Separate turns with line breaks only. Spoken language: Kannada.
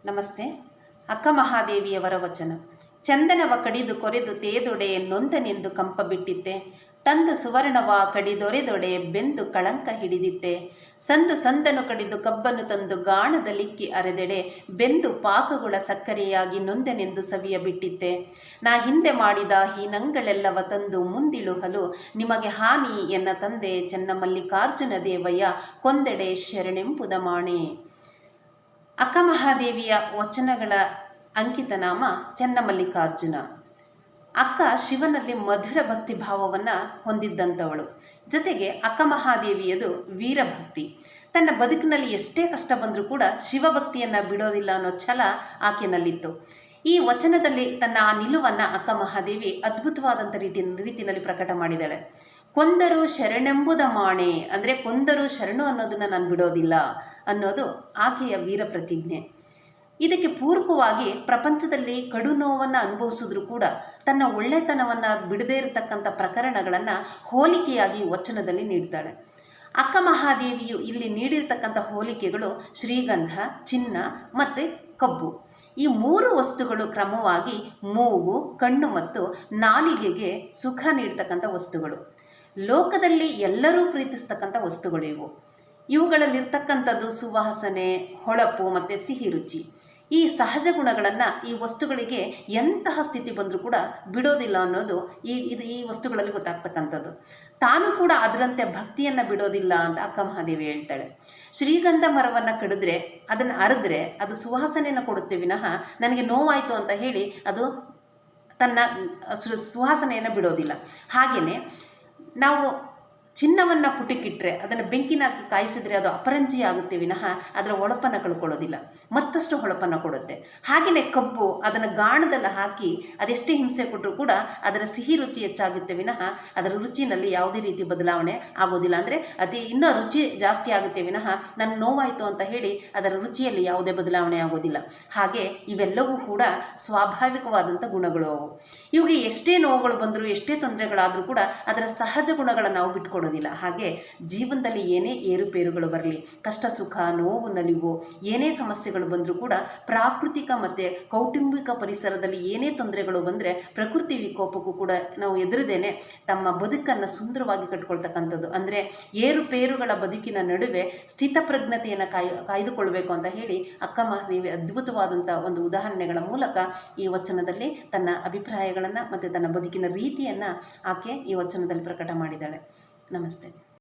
ನಮಸ್ತೆ. ಅಕ್ಕ ಮಹಾದೇವಿಯವರ ವಚನ. ಚಂದನವ ಕಡಿದು ಕೊರೆದು ತೇದೊಡೆ ನೊಂದನೆಂದು ಕಂಪ ಬಿಟ್ಟಿತ್ತೆ, ತಂದು ಸುವರ್ಣವ ಕಡಿದೊರೆದೊಡೆ ಬೆಂದು ಕಳಂಕ ಹಿಡಿದಿತ್ತೆ, ಸಂದು ಸಂದನು ಕಡಿದು ಕಬ್ಬನ್ನು ತಂದು ಗಾಣದ ಲಿಕ್ಕಿ ಅರೆದೆಡೆ ಬೆಂದು ಪಾಕಗುಳ ಸಕ್ಕರೆಯಾಗಿ ನೊಂದನೆಂದು ಸವಿಯ ಬಿಟ್ಟಿತ್ತೆ, ನಾ ಹಿಂದೆ ಮಾಡಿದ ಹೀನಂಗಳೆಲ್ಲವ ತಂದು ಮುಂದಿಳುಹಲು ನಿಮಗೆ ಹಾನಿ ಎನ್ನ ತಂದೆ ಚೆನ್ನಮಲ್ಲಿಕಾರ್ಜುನ ದೇವಯ್ಯ ಕೊಂದೆಡೆ ಶರಣೆಂಬುದ ಮಾಣೆ. ಅಕ್ಕ ಮಹಾದೇವಿಯ ವಚನಗಳ ಅಂಕಿತ ನಾಮ ಚೆನ್ನಮಲ್ಲಿಕಾರ್ಜುನ. ಅಕ್ಕ ಶಿವನಲ್ಲಿ ಮಧುರ ಭಕ್ತಿ ಭಾವವನ್ನು ಹೊಂದಿದ್ದಂಥವಳು. ಜೊತೆಗೆ ಅಕ್ಕ ಮಹಾದೇವಿಯದು ವೀರಭಕ್ತಿ. ತನ್ನ ಬದುಕಿನಲ್ಲಿ ಎಷ್ಟೇ ಕಷ್ಟ ಬಂದರೂ ಕೂಡ ಶಿವಭಕ್ತಿಯನ್ನು ಬಿಡೋದಿಲ್ಲ ಅನ್ನೋ ಛಲ ಆಕೆಯಲ್ಲಿತ್ತು. ಈ ವಚನದಲ್ಲಿ ತನ್ನ ಆ ನಿಲುವನ್ನು ಅಕ್ಕ ಮಹಾದೇವಿ ಅದ್ಭುತವಾದಂಥ ರೀತಿಯಲ್ಲಿ ಪ್ರಕಟ ಮಾಡಿದ್ದಾಳೆ. ಕೊಂದರು ಶರಣೆಂಬುದ ಮಾಣೆ ಅಂದರೆ ಕೊಂದರು ಶರಣು ಅನ್ನೋದನ್ನು ನಾನು ಬಿಡೋದಿಲ್ಲ ಅನ್ನೋದು ಆಕೆಯ ವೀರ ಪ್ರತಿಜ್ಞೆ. ಇದಕ್ಕೆ ಪೂರಕವಾಗಿ ಪ್ರಪಂಚದಲ್ಲಿ ಕಡು ನೋವನ್ನು ಅನುಭವಿಸಿದ್ರೂ ಕೂಡ ತನ್ನ ಒಳ್ಳೆತನವನ್ನು ಬಿಡದೇ ಇರತಕ್ಕಂಥ ಪ್ರಕರಣಗಳನ್ನು ಹೋಲಿಕೆಯಾಗಿ ವಚನದಲ್ಲಿ ನೀಡ್ತಾಳೆ. ಅಕ್ಕ ಮಹಾದೇವಿಯು ಇಲ್ಲಿ ನೀಡಿರ್ತಕ್ಕಂಥ ಹೋಲಿಕೆಗಳು ಶ್ರೀಗಂಧ, ಚಿನ್ನ ಮತ್ತು ಕಬ್ಬು. ಈ ಮೂರು ವಸ್ತುಗಳು ಕ್ರಮವಾಗಿ ಮೂಗು, ಕಣ್ಣು ಮತ್ತು ನಾಲಿಗೆಗೆ ಸುಖ ನೀಡ್ತಕ್ಕಂಥ ವಸ್ತುಗಳು. ಲೋಕದಲ್ಲಿ ಎಲ್ಲರೂ ಪ್ರೀತಿಸ್ತಕ್ಕಂಥ ವಸ್ತುಗಳು ಇವು. ಇವುಗಳಲ್ಲಿರ್ತಕ್ಕಂಥದ್ದು ಸುವಾಸನೆ, ಹೊಳಪು ಮತ್ತು ಸಿಹಿ ರುಚಿ. ಈ ಸಹಜ ಗುಣಗಳನ್ನು ಈ ವಸ್ತುಗಳಿಗೆ ಎಂತಹ ಸ್ಥಿತಿ ಬಂದರೂ ಕೂಡ ಬಿಡೋದಿಲ್ಲ ಅನ್ನೋದು ಈ ವಸ್ತುಗಳಲ್ಲಿ ಗೊತ್ತಾಗ್ತಕ್ಕಂಥದ್ದು. ತಾನು ಕೂಡ ಅದರಂತೆ ಭಕ್ತಿಯನ್ನು ಬಿಡೋದಿಲ್ಲ ಅಂತ ಅಕ್ಕ ಮಹಾದೇವಿ ಹೇಳ್ತಾಳೆ. ಶ್ರೀಗಂಧ ಮರವನ್ನು ಕಡಿದ್ರೆ, ಅದನ್ನು ಅರೆದ್ರೆ ಅದು ಸುವಾಸನೆಯನ್ನು ಕೊಡುತ್ತೆ ವಿನಃ ನನಗೆ ನೋವಾಯಿತು ಅಂತ ಹೇಳಿ ಅದು ತನ್ನ ಸುವಾಸನೆಯನ್ನು ಬಿಡೋದಿಲ್ಲ. ಹಾಗೆಯೇ ನಾವು ಚಿನ್ನವನ್ನು ಪುಟಿಕಿಟ್ಟರೆ, ಅದನ್ನು ಬೆಂಕಿನ ಹಾಕಿ ಕಾಯಿಸಿದರೆ ಅದು ಅಪರಂಜಿ ಆಗುತ್ತೆ ವಿನಃ ಅದರ ಹೊಳಪನ್ನು ಕಳ್ಕೊಳ್ಳೋದಿಲ್ಲ, ಮತ್ತಷ್ಟು ಹೊಳಪನ್ನು ಕೊಡುತ್ತೆ. ಹಾಗೆಯೇ ಕಬ್ಬು ಅದನ್ನು ಗಾಣದಲ್ಲಿ ಹಾಕಿ ಅದೆಷ್ಟೇ ಹಿಂಸೆ ಕೊಟ್ಟರೂ ಕೂಡ ಅದರ ಸಿಹಿ ರುಚಿ ಹೆಚ್ಚಾಗುತ್ತೆ ವಿನಃ ಅದರ ರುಚಿನಲ್ಲಿ ಯಾವುದೇ ರೀತಿ ಬದಲಾವಣೆ ಆಗೋದಿಲ್ಲ. ಅಂದರೆ ಇನ್ನೂ ರುಚಿ ಜಾಸ್ತಿ ಆಗುತ್ತೆ ವಿನಃ ನನ್ನ ನೋವಾಯಿತು ಅಂತ ಹೇಳಿ ಅದರ ರುಚಿಯಲ್ಲಿ ಯಾವುದೇ ಬದಲಾವಣೆ ಆಗೋದಿಲ್ಲ. ಹಾಗೆ ಇವೆಲ್ಲವೂ ಕೂಡ ಸ್ವಾಭಾವಿಕವಾದಂಥ ಗುಣಗಳು ಅವು. ಇವುಗೆ ಎಷ್ಟೇ ನೋವುಗಳು ಬಂದರೂ, ಎಷ್ಟೇ ತೊಂದರೆಗಳಾದರೂ ಕೂಡ ಅದರ ಸಹಜ ಗುಣಗಳನ್ನು ನಾವು ಬಿಟ್ಕೊಡೋದಿಲ್ಲ. ಹಾಗೆ ಜೀವನದಲ್ಲಿ ಏನೇ ಏರುಪೇರುಗಳು ಬರಲಿ, ಕಷ್ಟ ಸುಖ, ನೋವು ನಲಿವು, ಏನೇ ಸಮಸ್ಯೆಗಳು ಬಂದರೂ ಕೂಡ ಪ್ರಾಕೃತಿಕ ಮತ್ತು ಕೌಟುಂಬಿಕ ಪರಿಸರದಲ್ಲಿ ಏನೇ ತೊಂದರೆಗಳು ಬಂದರೆ ಪ್ರಕೃತಿ ವಿಕೋಪಕ್ಕೂ ಕೂಡ ನಾವು ಎದುರದೇನೆ ತಮ್ಮ ಬದುಕನ್ನು ಸುಂದರವಾಗಿ ಕಟ್ಕೊಳ್ತಕ್ಕಂಥದ್ದು. ಅಂದರೆ ಏರುಪೇರುಗಳ ಬದುಕಿನ ನಡುವೆ ಸ್ಥಿತಪ್ರಜ್ಞತೆಯನ್ನು ಕಾಯ್ದುಕೊಳ್ಬೇಕು ಅಂತ ಹೇಳಿ ಅಕ್ಕ ಮಹಾದೇವಿ ಅದ್ಭುತವಾದಂಥ ಒಂದು ಉದಾಹರಣೆಗಳ ಮೂಲಕ ಈ ವಚನದಲ್ಲಿ ತನ್ನ ಅಭಿಪ್ರಾಯಗಳನ್ನು ಮತ್ತು ತನ್ನ ಬದುಕಿನ ರೀತಿಯನ್ನು ಆಕೆ ಈ ವಚನದಲ್ಲಿ ಪ್ರಕಟ ಮಾಡಿದ್ದಾಳೆ. ನಮಸ್ತೆ.